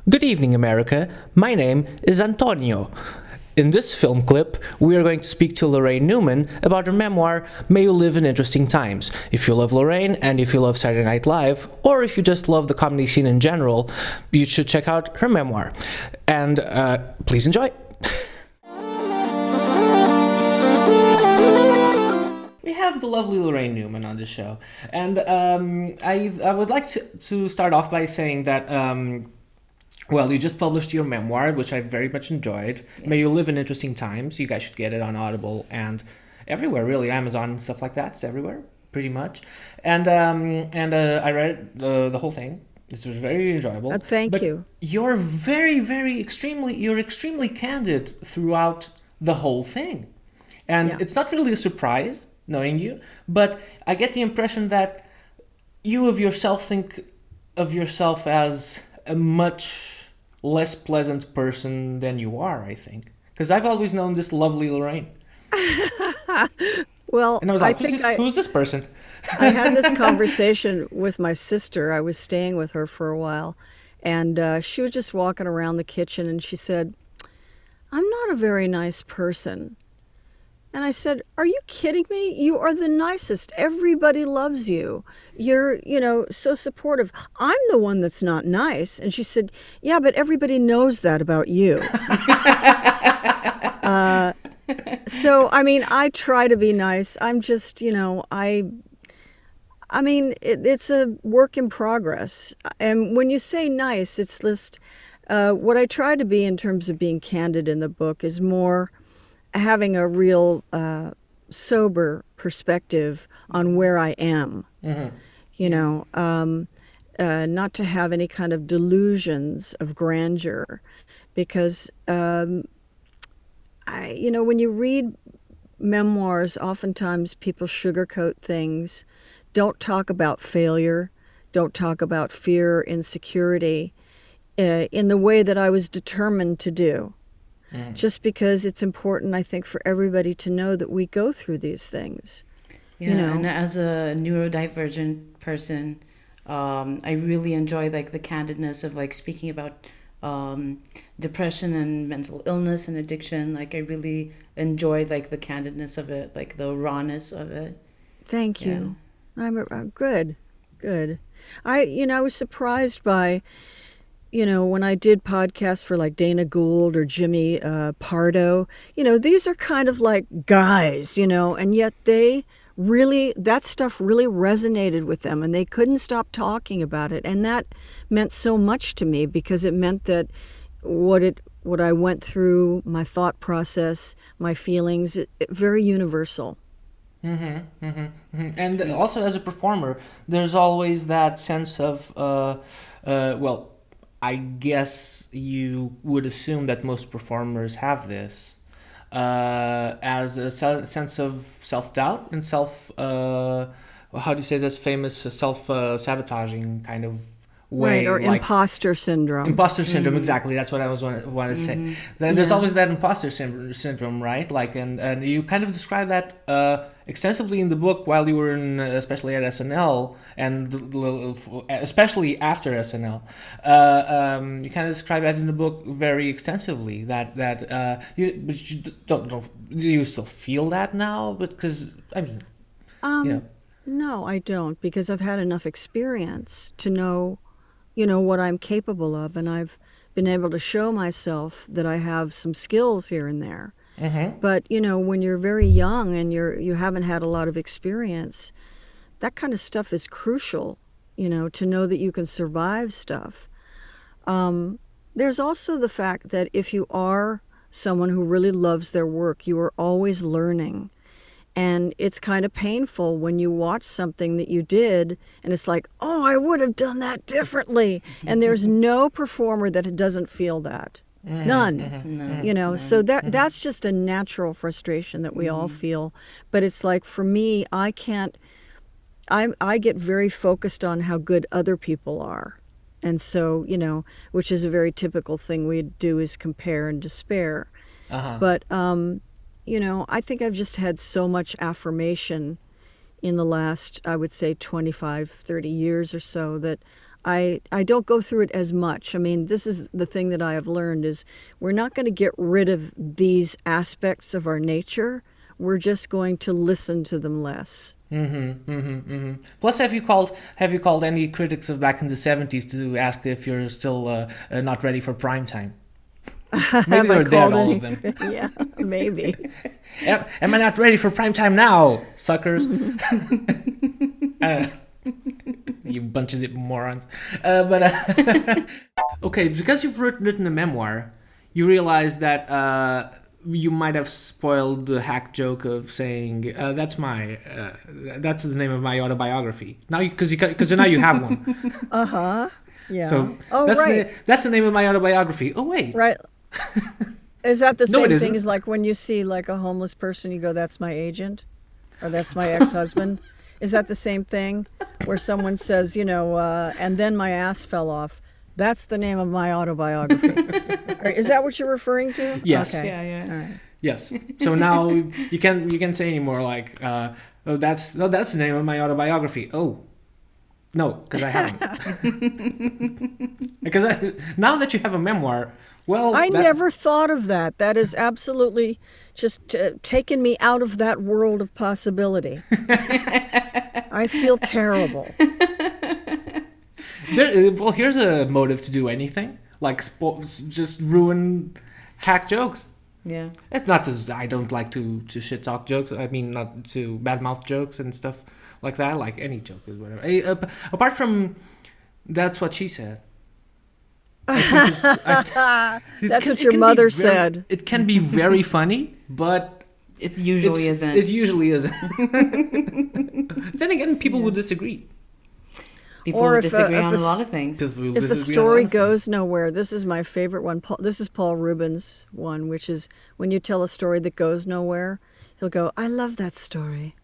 Good evening, America. My name is Antonio. In this film clip, we are going to speak to Laraine Newman about her memoir, May You Live in Interesting Times. If you love Laraine, and if you love Saturday Night Live, or if you just love the comedy scene in general, you should check out her memoir. And please enjoy. We have the lovely Laraine Newman on the show. And I would like to start off by saying that well, you just published your memoir, which I very much enjoyed. Yes. May You Live in Interesting Times. You guys should get it on Audible and everywhere, really. Amazon and stuff like that. It's everywhere, pretty much. And I read the whole thing. This was very enjoyable. Thank you. You're you're extremely candid throughout the whole thing. And It's not really a surprise, knowing you, but I get the impression that you of yourself think of yourself as a much less pleasant person than you are, I think. Because I've always known this lovely Laraine. Well, and I was like, who's this person? I had this conversation with my sister. I was staying with her for a while, and she was just walking around the kitchen, and she said, "I'm not a very nice person." And I said, "Are you kidding me? You are the nicest. Everybody loves you. You're, so supportive. I'm the one that's not nice." And she said, "Yeah, but everybody knows that about you." So, I try to be nice. I'm just, it's a work in progress. And when you say nice, it's just, what I try to be in terms of being candid in the book is more having a real sober perspective on where I am, not to have any kind of delusions of grandeur, because when you read memoirs, oftentimes people sugarcoat things, don't talk about failure, don't talk about fear, insecurity, in the way that I was determined to do. Just because it's important, I think, for everybody to know that we go through these things. Yeah, and as a neurodivergent person, I really enjoy the candidness of speaking about depression and mental illness and addiction. I really enjoy the candidness of it, the rawness of it. Thank you. I'm good. I was surprised by, when I did podcasts for Dana Gould or Jimmy Pardo, these are kind of like guys, and yet that stuff really resonated with them, and they couldn't stop talking about it. And that meant so much to me, because it meant that what I went through, my thought process, my feelings, very universal. And also as a performer, there's always that sense of, I guess you would assume that most performers have this, as a sense of self-doubt and how do you say this famous self-sabotaging kind of way. Right, or imposter syndrome. Imposter syndrome, exactly. That's what I want to say. There's always that imposter syndrome, right? And you kind of describe that extensively in the book while you were especially at SNL, and especially after SNL. You kind of describe that in the book very extensively. But you don't. Do you still feel that now? Because No, I don't, because I've had enough experience to know what I'm capable of, and I've been able to show myself that I have some skills here and there. But when you're very young and you haven't had a lot of experience, that kind of stuff is crucial, to know that you can survive stuff. There's also the fact that if you are someone who really loves their work, you are always learning. And it's kind of painful when you watch something that you did and it's like, oh, I would have done that differently. And there's no performer that doesn't feel that. None. No. So that's just a natural frustration that we all feel. But it's like, for me, I get very focused on how good other people are. And so, which is a very typical thing we do, is compare and despair. But, I think I've just had so much affirmation in the last, I would say, 25, 30 years or so, that I don't go through it as much. I mean, this is the thing that I have learned is we're not going to get rid of these aspects of our nature. We're just going to listen to them less. Plus, have you called any critics of back in the 70s to ask if you're still not ready for prime time? Maybe they're dead, all of them. Yeah, maybe. Am I not ready for prime time now, suckers? You bunch of morons. Okay, because you've written a memoir, you realize that you might have spoiled the hack joke of saying that's the name of my autobiography. Now, because now you have one. Yeah. So right. That's the name of my autobiography. Oh wait. Right. Is that the No, it same isn't. thing as like when you see like a homeless person, you go, "That's my agent," or "That's my ex-husband"? Is that the same thing where someone says, and then my ass fell off? That's the name of my autobiography. Is that what you're referring to? Yes. Okay. Yeah. All right. Yes. So now you can say anymore like, that's the name of my autobiography. Oh, no, because I haven't. Because now that you have a memoir, well, I never thought of that. That is absolutely just taken me out of that world of possibility. I feel terrible. Well, here's a motive to do anything, like just ruin hack jokes. Yeah. It's not just I don't like to shit talk jokes. I mean, not to badmouth jokes and stuff like that. Like any joke is whatever. Apart from that's what she said. That's what your mother said. It can be very funny, but It usually isn't. It usually isn't. Then again, people will disagree. People Or will if disagree if on a a lot of things. If a story goes nowhere, this is my favorite one. This is Paul Rubens' one, which is when you tell a story that goes nowhere, he'll go, "I love that story."